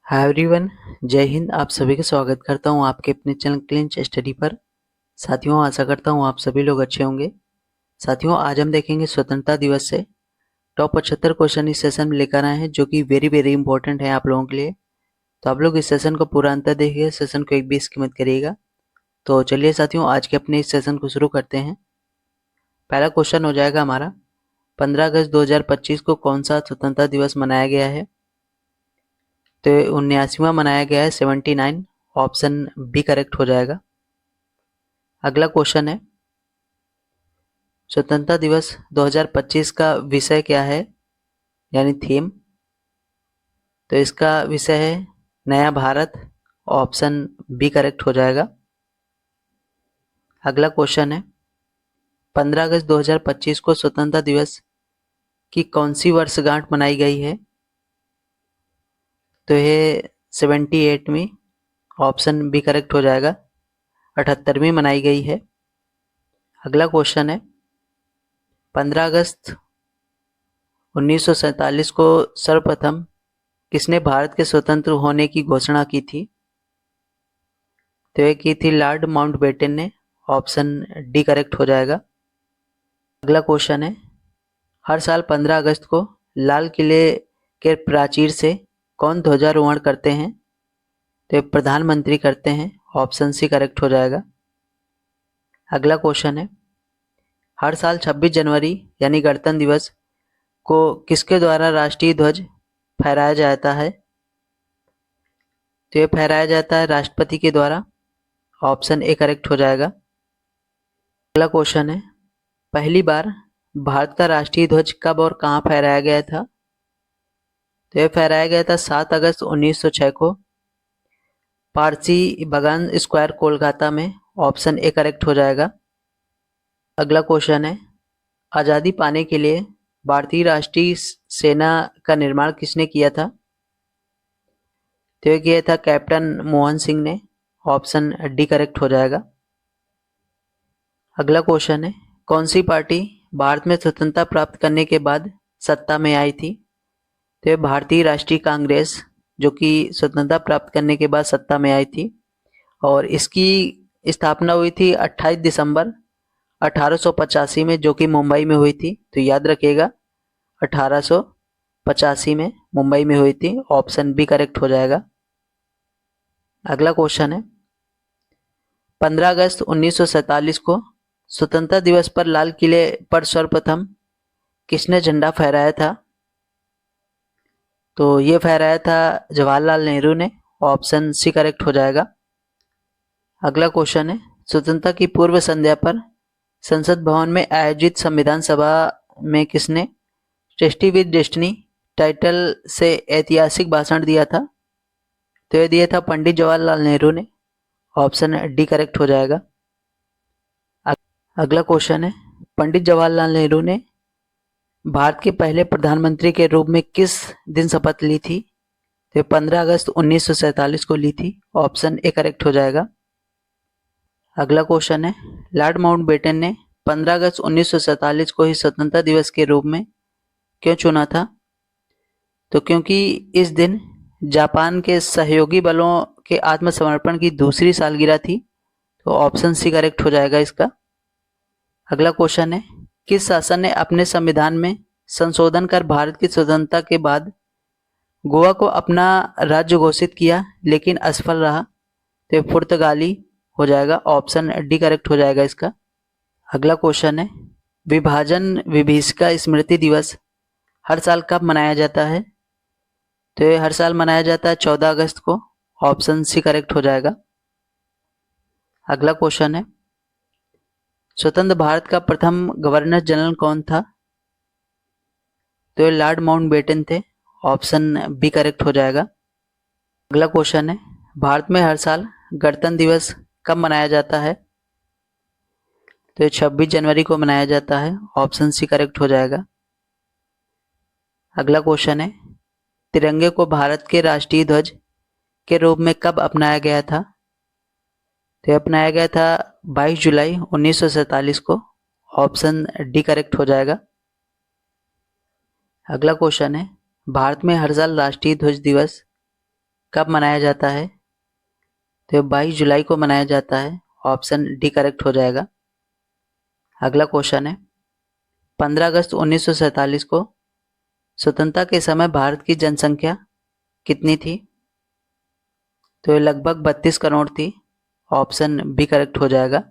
Hi everyone, जय हिंद। आप सभी का स्वागत करता हूं आपके अपने चैनल क्लिंच स्टडी पर। साथियों, आशा करता हूं आप सभी लोग अच्छे होंगे। साथियों, आज हम देखेंगे स्वतंत्रता दिवस से टॉप 75 क्वेश्चन इस सेशन में लेकर आए हैं, जो कि वेरी वेरी इंपॉर्टेंट है आप लोगों के लिए। तो आप लोग इस सेशन को पूरा अंतर देखिए, सेशन को एक भी स्किप मत करिएगा। तो चलिए साथियों, आज के अपने इस सेशन को शुरू करते हैं। पहला क्वेश्चन हो जाएगा हमारा, 15 अगस्त 2025 को कौन सा स्वतंत्रता दिवस मनाया गया है? तो 79वां मनाया गया है, 79। ऑप्शन बी करेक्ट हो जाएगा। अगला क्वेश्चन है, स्वतंत्रता दिवस 2025 का विषय क्या है, यानी थीम? तो इसका विषय है नया भारत। ऑप्शन बी करेक्ट हो जाएगा। अगला क्वेश्चन है, 15 अगस्त 2025 को स्वतंत्रता दिवस की कौन सी वर्षगांठ मनाई गई है? तो ये 78वीं। ऑप्शन बी करेक्ट हो जाएगा। 78वीं मनाई गई है। अगला क्वेश्चन है, 15 अगस्त 1947 को सर्वप्रथम किसने भारत के स्वतंत्र होने की घोषणा की थी? तो ये की थी लॉर्ड माउंटबेटन ने। ऑप्शन डी करेक्ट हो जाएगा। अगला क्वेश्चन है, हर साल 15 अगस्त को लाल किले के प्राचीर से कौन ध्वजारोहण करते हैं? तो ये प्रधानमंत्री करते हैं। ऑप्शन सी करेक्ट हो जाएगा। अगला क्वेश्चन है, हर साल 26 जनवरी यानी गणतंत्र दिवस को किसके द्वारा राष्ट्रीय ध्वज फहराया जाता है? तो ये फहराया जाता है राष्ट्रपति के द्वारा। ऑप्शन ए करेक्ट हो जाएगा। अगला क्वेश्चन है, पहली बार भारत का राष्ट्रीय ध्वज कब और कहां फहराया गया था? तो यह फहराया गया था 7 अगस्त 1906 को पारसी बागान स्क्वायर कोलकाता में। ऑप्शन ए करेक्ट हो जाएगा। अगला क्वेश्चन है, आज़ादी पाने के लिए भारतीय राष्ट्रीय सेना का निर्माण किसने किया था? तो यह किया था कैप्टन मोहन सिंह ने। ऑप्शन डी करेक्ट हो जाएगा। अगला क्वेश्चन है, कौन सी पार्टी भारत में स्वतंत्रता प्राप्त करने के बाद सत्ता में आई थी? तो ये भारतीय राष्ट्रीय कांग्रेस, जो कि स्वतंत्रता प्राप्त करने के बाद सत्ता में आई थी, और इसकी स्थापना हुई थी 28 दिसंबर 1885 में, जो कि मुंबई में हुई थी। तो याद रखिएगा, 1885 में मुंबई में हुई थी। ऑप्शन बी करेक्ट हो जाएगा। अगला क्वेश्चन है, 15 अगस्त 1947 को स्वतंत्रता दिवस पर लाल किले पर सर्वप्रथम किसने झंडा फहराया था? तो ये फहराया था जवाहरलाल नेहरू ने। ऑप्शन सी करेक्ट हो जाएगा। अगला क्वेश्चन है, स्वतंत्रता की पूर्व संध्या पर संसद भवन में आयोजित संविधान सभा में किसने टेस्टी विद डेस्टिनी टाइटल से ऐतिहासिक भाषण दिया था? तो ये दिया था पंडित जवाहरलाल नेहरू ने। ऑप्शन डी करेक्ट हो जाएगा। अगला क्वेश्चन है, पंडित जवाहरलाल नेहरू ने भारत के पहले प्रधानमंत्री के रूप में किस दिन शपथ ली थी? तो 15 अगस्त 1947 को ली थी। ऑप्शन ए करेक्ट हो जाएगा। अगला क्वेश्चन है, लॉर्ड माउंटबेटन ने 15 अगस्त 1947 को ही स्वतंत्रता दिवस के रूप में क्यों चुना था? तो क्योंकि इस दिन जापान के सहयोगी बलों के आत्मसमर्पण की दूसरी सालगिरह थी। तो ऑप्शन सी करेक्ट हो जाएगा इसका। अगला क्वेश्चन है, किस शासन ने अपने संविधान में संशोधन कर भारत की स्वतंत्रता के बाद गोवा को अपना राज्य घोषित किया लेकिन असफल रहा? तो पुर्तगाली हो जाएगा। ऑप्शन डी करेक्ट हो जाएगा इसका। अगला क्वेश्चन है, विभाजन विभीषिका स्मृति दिवस हर साल कब मनाया जाता है? तो ये हर साल मनाया जाता है 14 अगस्त को। ऑप्शन सी करेक्ट हो जाएगा। अगला क्वेश्चन है, स्वतंत्र भारत का प्रथम गवर्नर जनरल कौन था? तो ये लॉर्ड माउंटबेटन थे। ऑप्शन बी करेक्ट हो जाएगा। अगला क्वेश्चन है, भारत में हर साल गणतंत्र दिवस कब मनाया जाता है? तो ये 26 जनवरी को मनाया जाता है। ऑप्शन सी करेक्ट हो जाएगा। अगला क्वेश्चन है, तिरंगे को भारत के राष्ट्रीय ध्वज के रूप में कब अपनाया गया था? तो अपनाया गया था 22 जुलाई 1947 को। ऑप्शन डी करेक्ट हो जाएगा। अगला क्वेश्चन है, भारत में हर साल राष्ट्रीय ध्वज दिवस कब मनाया जाता है? तो 22 जुलाई को मनाया जाता है। ऑप्शन डी करेक्ट हो जाएगा। अगला क्वेश्चन है 15 अगस्त 1947 को स्वतंत्रता के समय भारत की जनसंख्या कितनी थी? तो ये लगभग 32 करोड़ थी। ऑप्शन बी करेक्ट हो जाएगा।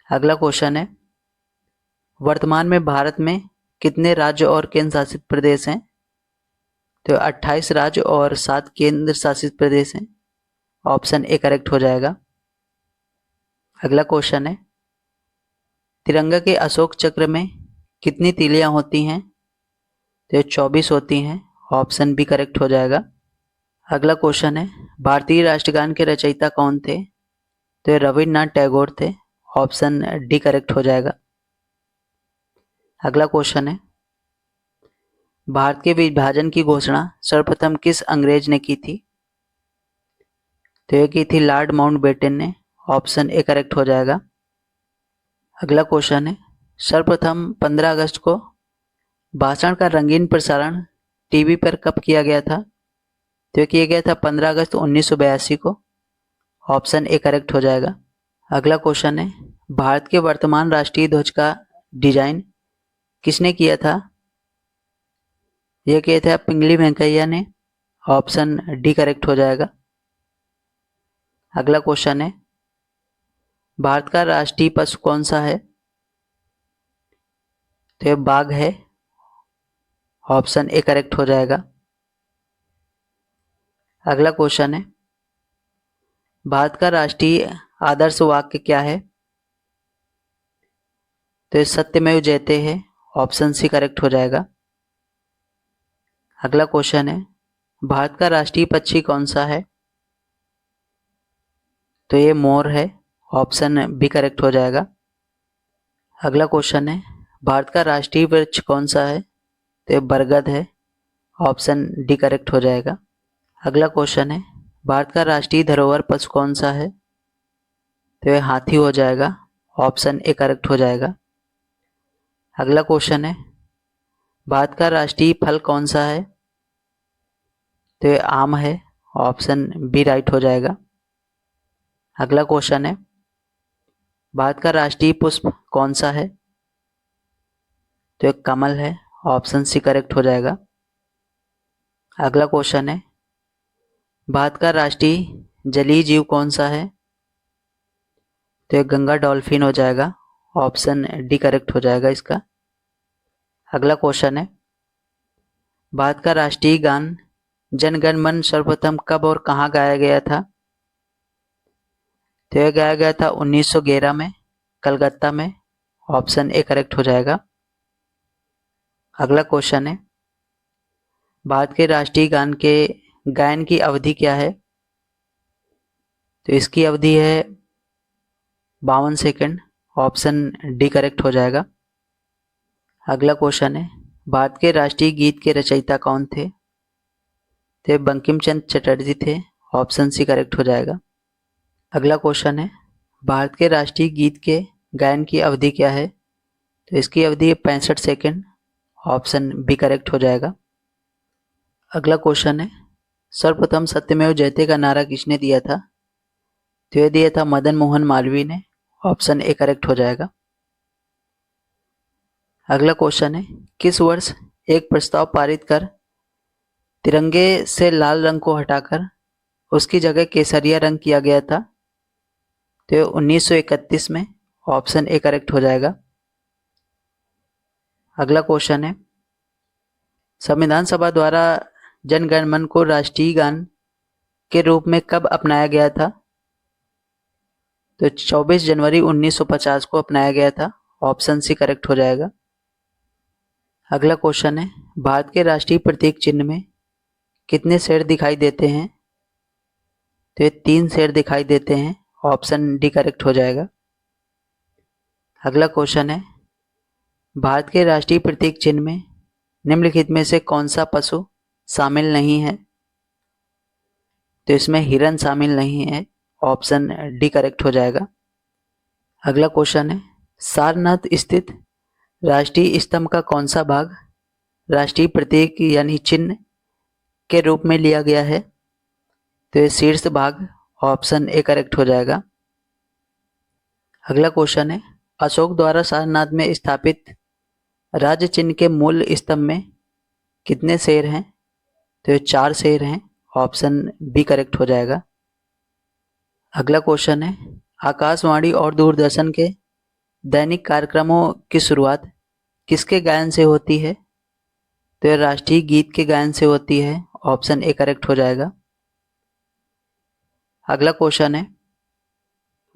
अगला क्वेश्चन है वर्तमान में भारत में कितने राज्य और केंद्र शासित प्रदेश हैं? तो 28 राज्य और 7 केंद्र शासित प्रदेश हैं। ऑप्शन ए करेक्ट हो जाएगा। अगला क्वेश्चन है तिरंगा के अशोक चक्र में कितनी तीलियां होती हैं? तो 24 होती हैं। ऑप्शन बी करेक्ट हो जाएगा। अगला क्वेश्चन है भारतीय राष्ट्रगान के रचयिता कौन थे? तो ये रविन्द्रनाथ टैगोर थे। ऑप्शन डी करेक्ट हो जाएगा। अगला क्वेश्चन है भारत के विभाजन की घोषणा सर्वप्रथम किस अंग्रेज ने की थी? तो ये की थी लॉर्ड माउंटबेटन ने। ऑप्शन ए करेक्ट हो जाएगा। अगला क्वेश्चन है सर्वप्रथम 15 अगस्त को भाषण का रंगीन प्रसारण टीवी पर कब किया गया था? तो ये किया गया था 15 अगस्त 1982 को। ऑप्शन ए करेक्ट हो जाएगा। अगला क्वेश्चन है भारत के वर्तमान राष्ट्रीय ध्वज का डिजाइन किसने किया था? यह किया था पिंगली वेंकैया ने। ऑप्शन डी करेक्ट हो जाएगा। अगला क्वेश्चन है भारत का राष्ट्रीय पशु कौन सा है? तो यह बाघ है। ऑप्शन ए करेक्ट हो जाएगा। अगला क्वेश्चन है भारत का राष्ट्रीय आदर्श वाक्य क्या है? तो ये सत्यमेव जयते है। ऑप्शन सी करेक्ट हो जाएगा। अगला क्वेश्चन है भारत का राष्ट्रीय पक्षी कौन सा है? तो ये मोर है। ऑप्शन बी करेक्ट हो जाएगा। अगला क्वेश्चन है भारत का राष्ट्रीय वृक्ष कौन सा है? तो ये बरगद है। ऑप्शन डी करेक्ट हो जाएगा। अगला क्वेश्चन है भारत का राष्ट्रीय धरोहर पशु कौन सा है? तो ये हाथी हो जाएगा। ऑप्शन ए करेक्ट हो जाएगा। अगला क्वेश्चन है भारत का राष्ट्रीय फल कौन सा है? तो ये आम है। ऑप्शन बी राइट हो जाएगा। अगला क्वेश्चन है भारत का राष्ट्रीय पुष्प कौन सा है? तो एक कमल है। ऑप्शन सी करेक्ट हो जाएगा। अगला क्वेश्चन है भारत का राष्ट्रीय जलीय जीव कौन सा है? तो एक गंगा डॉल्फिन हो जाएगा। ऑप्शन डी करेक्ट हो जाएगा इसका। अगला क्वेश्चन है भारत का राष्ट्रीय गान जन गण मन सर्वप्रथम कब और कहाँ गाया गया था? तो यह गाया गया था 1911 में कलकत्ता में। ऑप्शन ए करेक्ट हो जाएगा। अगला क्वेश्चन है भारत के राष्ट्रीय गान के गायन की अवधि क्या है? तो इसकी अवधि है 52 सेकंड। ऑप्शन डी करेक्ट हो जाएगा। अगला क्वेश्चन है भारत के राष्ट्रीय गीत के रचयिता कौन थे? तो बंकिम चंद्र चटर्जी थे। ऑप्शन सी करेक्ट हो जाएगा। अगला क्वेश्चन है भारत के राष्ट्रीय गीत के गायन की अवधि क्या है? तो इसकी अवधि है 65 सेकंड। ऑप्शन बी करेक्ट हो जाएगा। अगला क्वेश्चन है सर्वप्रथम सत्यमेव जयते का नारा किसने दिया था? तो यह दिया था मदन मोहन मालवीय ने। ऑप्शन ए करेक्ट हो जाएगा। अगला क्वेश्चन है किस वर्ष एक प्रस्ताव पारित कर तिरंगे से लाल रंग को हटाकर उसकी जगह केसरिया रंग किया गया था? तो 1931 में। ऑप्शन ए करेक्ट हो जाएगा। अगला क्वेश्चन है संविधान सभा द्वारा जन गण मन को राष्ट्रीय गान के रूप में कब अपनाया गया था? तो 24 जनवरी 1950 को अपनाया गया था। ऑप्शन सी करेक्ट हो जाएगा। अगला क्वेश्चन है भारत के राष्ट्रीय प्रतीक चिन्ह में कितने शेर दिखाई देते हैं? तो ये 3 शेर दिखाई देते हैं। ऑप्शन डी करेक्ट हो जाएगा। अगला क्वेश्चन है भारत के राष्ट्रीय प्रतीक चिन्ह में निम्नलिखित में से कौन सा पशु शामिल नहीं है? तो इसमें हिरन शामिल नहीं है। ऑप्शन डी करेक्ट हो जाएगा। अगला क्वेश्चन है सारनाथ स्थित राष्ट्रीय स्तंभ का कौन सा भाग राष्ट्रीय प्रतीक यानी चिन्ह के रूप में लिया गया है? तो ये शीर्ष भाग, ऑप्शन ए करेक्ट हो जाएगा। अगला क्वेश्चन है, अशोक द्वारा सारनाथ में स्थापित राज्य चिन्ह के मूल स्तंभ में कितने शेर हैं? तो ये 4 शेर हैं, ऑप्शन बी करेक्ट हो जाएगा। अगला क्वेश्चन है, आकाशवाणी और दूरदर्शन के दैनिक कार्यक्रमों की शुरुआत किसके गायन से होती है? तो ये राष्ट्रीय गीत के गायन से होती है, ऑप्शन ए करेक्ट हो जाएगा। अगला क्वेश्चन है,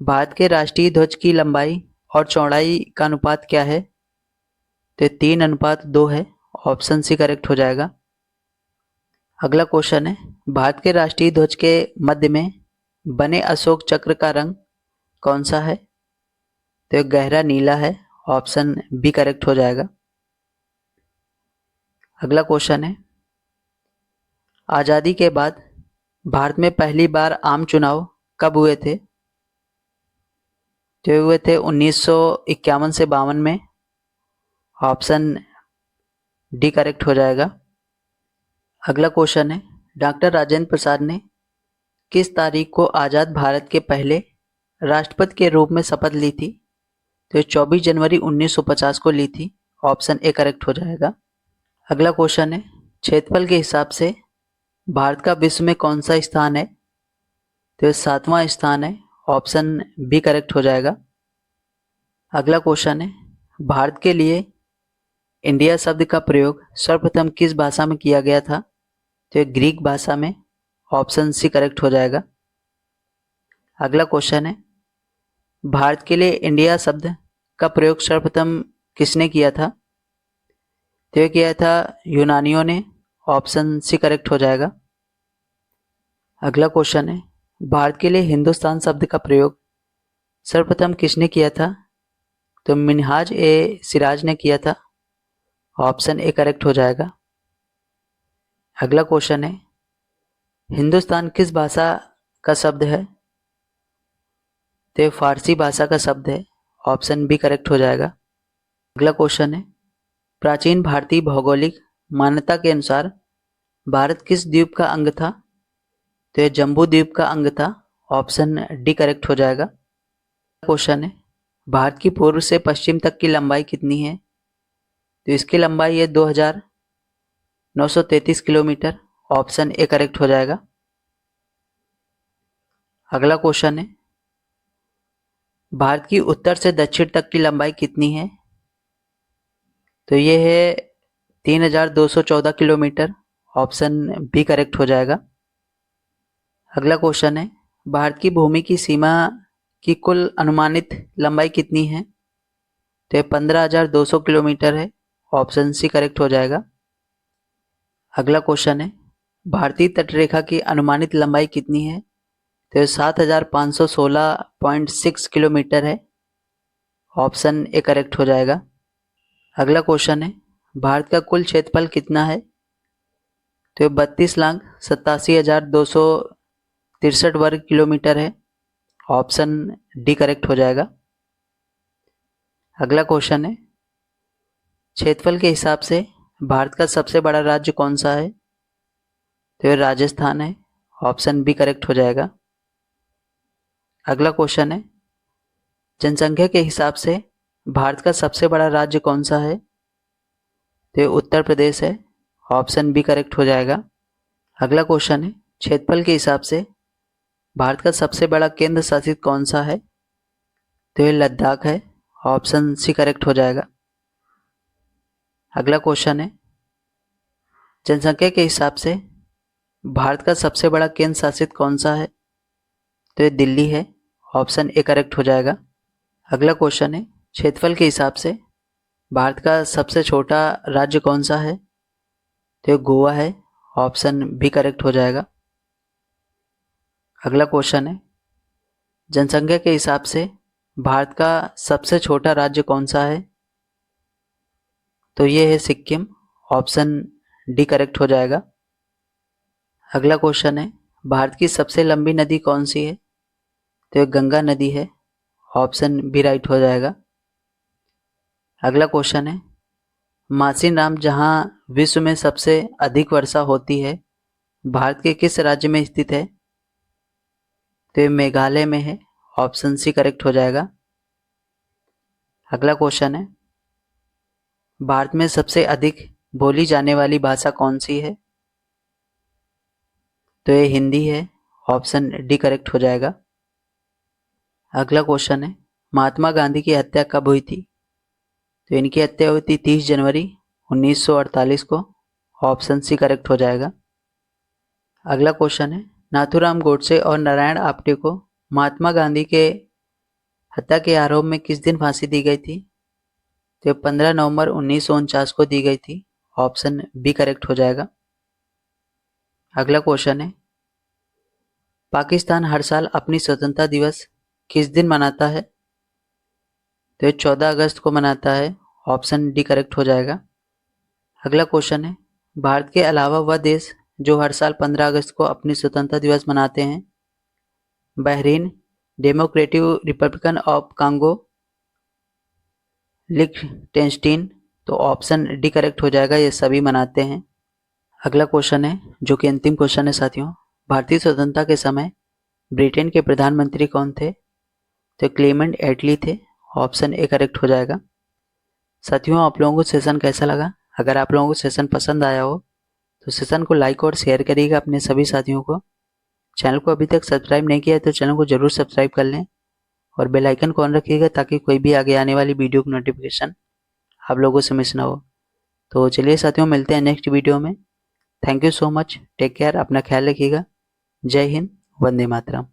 भारत के राष्ट्रीय ध्वज की लंबाई और चौड़ाई का अनुपात क्या है? तो 3:2 है, ऑप्शन सी करेक्ट हो जाएगा। अगला क्वेश्चन है, भारत के राष्ट्रीय ध्वज के मध्य में बने अशोक चक्र का रंग कौन सा है? तो ये गहरा नीला है, ऑप्शन बी करेक्ट हो जाएगा। अगला क्वेश्चन है, आज़ादी के बाद भारत में पहली बार आम चुनाव कब हुए थे? जो हुए थे 1951 से 52 में, ऑप्शन डी करेक्ट हो जाएगा। अगला क्वेश्चन है, डॉक्टर राजेंद्र प्रसाद ने किस तारीख को आज़ाद भारत के पहले राष्ट्रपति के रूप में शपथ ली थी? तो ये 24 जनवरी 1950 को ली थी, ऑप्शन ए करेक्ट हो जाएगा। अगला क्वेश्चन है, क्षेत्रफल के हिसाब से भारत का विश्व में कौन सा स्थान है? तो ये 7वां स्थान है, ऑप्शन बी करेक्ट हो जाएगा। अगला क्वेश्चन है, भारत के लिए इंडिया शब्द का प्रयोग सर्वप्रथम किस भाषा में किया गया था? तो ये ग्रीक भाषा में, ऑप्शन सी करेक्ट हो जाएगा। अगला क्वेश्चन है, भारत के लिए इंडिया शब्द का प्रयोग सर्वप्रथम किसने किया था? तो ये किया था यूनानियों ने, ऑप्शन सी करेक्ट हो जाएगा। अगला क्वेश्चन है, भारत के लिए हिंदुस्तान शब्द का प्रयोग सर्वप्रथम किसने किया था? तो मिनहाज ए सिराज ने किया था, ऑप्शन ए करेक्ट हो जाएगा। अगला क्वेश्चन है, हिंदुस्तान किस भाषा का शब्द है? तो फारसी भाषा का शब्द है, ऑप्शन बी करेक्ट हो जाएगा। अगला क्वेश्चन है, प्राचीन भारतीय भौगोलिक मान्यता के अनुसार भारत किस द्वीप का अंग था? तो ये जम्बू द्वीप का अंग था, ऑप्शन डी करेक्ट हो जाएगा। क्वेश्चन है, भारत की पूर्व से पश्चिम तक की लंबाई कितनी है? तो इसकी लंबाई है 2933 किलोमीटर, ऑप्शन ए करेक्ट हो जाएगा। अगला क्वेश्चन है, भारत की उत्तर से दक्षिण तक की लंबाई कितनी है? तो ये है 3214 किलोमीटर, ऑप्शन बी करेक्ट हो जाएगा। अगला क्वेश्चन है, भारत की भूमि की सीमा की कुल अनुमानित लंबाई कितनी है? तो ये 15,200 किलोमीटर है, ऑप्शन सी करेक्ट हो जाएगा। अगला क्वेश्चन है, भारतीय तटरेखा की अनुमानित लंबाई कितनी है? तो ये 7,516.6 किलोमीटर है, ऑप्शन ए करेक्ट हो जाएगा। अगला क्वेश्चन है, भारत का कुल क्षेत्रफल कितना है? तो 32,87,263 वर्ग किलोमीटर है, ऑप्शन डी करेक्ट हो जाएगा। अगला क्वेश्चन है, क्षेत्रफल के हिसाब से भारत का सबसे बड़ा राज्य कौन सा है? तो ये राजस्थान है, ऑप्शन बी करेक्ट हो जाएगा। अगला क्वेश्चन है, जनसंख्या के हिसाब से भारत का सबसे बड़ा राज्य कौन सा है? तो ये उत्तर प्रदेश है, ऑप्शन बी करेक्ट हो जाएगा। अगला क्वेश्चन है, क्षेत्रफल के हिसाब से भारत का सबसे बड़ा केंद्र शासित कौन सा है? तो ये लद्दाख है, ऑप्शन सी करेक्ट हो जाएगा। अगला क्वेश्चन है, जनसंख्या के हिसाब से भारत का सबसे बड़ा केंद्र शासित कौन सा है? तो ये दिल्ली है, ऑप्शन ए करेक्ट हो जाएगा। अगला क्वेश्चन है, क्षेत्रफल के हिसाब से भारत का सबसे छोटा राज्य कौन सा है? तो ये गोवा है, ऑप्शन बी करेक्ट हो जाएगा। अगला क्वेश्चन है, जनसंख्या के हिसाब से भारत का सबसे छोटा राज्य कौन सा है? तो ये है सिक्किम, ऑप्शन डी करेक्ट हो जाएगा। अगला क्वेश्चन है, भारत की सबसे लंबी नदी कौन सी है? तो ये गंगा नदी है, ऑप्शन बी राइट हो जाएगा। अगला क्वेश्चन है, मासिन राम जहाँ विश्व में सबसे अधिक वर्षा होती है भारत के किस राज्य में स्थित है? तो ये मेघालय में है। ऑप्शन सी करेक्ट हो जाएगा। अगला क्वेश्चन है, भारत में सबसे अधिक बोली जाने वाली भाषा कौन सी है? तो ये हिंदी है। ऑप्शन डी करेक्ट हो जाएगा। अगला क्वेश्चन है, महात्मा गांधी की हत्या कब हुई थी? तो इनकी हत्या हुई थी 30 जनवरी 1948 को। ऑप्शन सी करेक्ट हो जाएगा। अगला क्वेश्चन है, नाथूराम गोडसे और नारायण आप्टे को महात्मा गांधी के हत्या के आरोप में किस दिन फांसी दी गई थी? तो 15 नवंबर 1949 को दी गई थी। ऑप्शन बी करेक्ट हो जाएगा। अगला क्वेश्चन है, पाकिस्तान हर साल अपनी स्वतंत्रता दिवस किस दिन मनाता है? तो ये 14 अगस्त को मनाता है। ऑप्शन डी करेक्ट हो जाएगा। अगला क्वेश्चन है, भारत के अलावा वह देश जो हर साल 15 अगस्त को अपनी स्वतंत्रता दिवस मनाते हैं? Bahrain, democratic republican of Congo, Liechtenstein. तो ऑप्शन डी करेक्ट हो जाएगा, ये सभी मनाते हैं। अगला क्वेश्चन है, जो कि अंतिम क्वेश्चन है साथियों, भारतीय स्वतंत्रता के समय ब्रिटेन के प्रधानमंत्री कौन थे? तो क्लेमेंट एटली थे। ऑप्शन ए करेक्ट हो जाएगा। साथियों, आप लोगों को सेशन कैसा लगा? अगर आप लोगों को सेशन पसंद आया हो तो सेशन को लाइक और शेयर करिएगा अपने सभी साथियों को। चैनल को अभी तक सब्सक्राइब नहीं किया है तो चैनल को जरूर सब्सक्राइब कर लें और बेल आइकन को ऑन रखिएगा ताकि कोई भी आगे आने वाली वीडियो की नोटिफिकेशन आप लोगों से मिस ना हो। तो चलिए साथियों, मिलते हैं नेक्स्ट वीडियो में। Thank you so much. Take care, अपना ख्याल रखिएगा। जय हिंद, वंदे मातरम।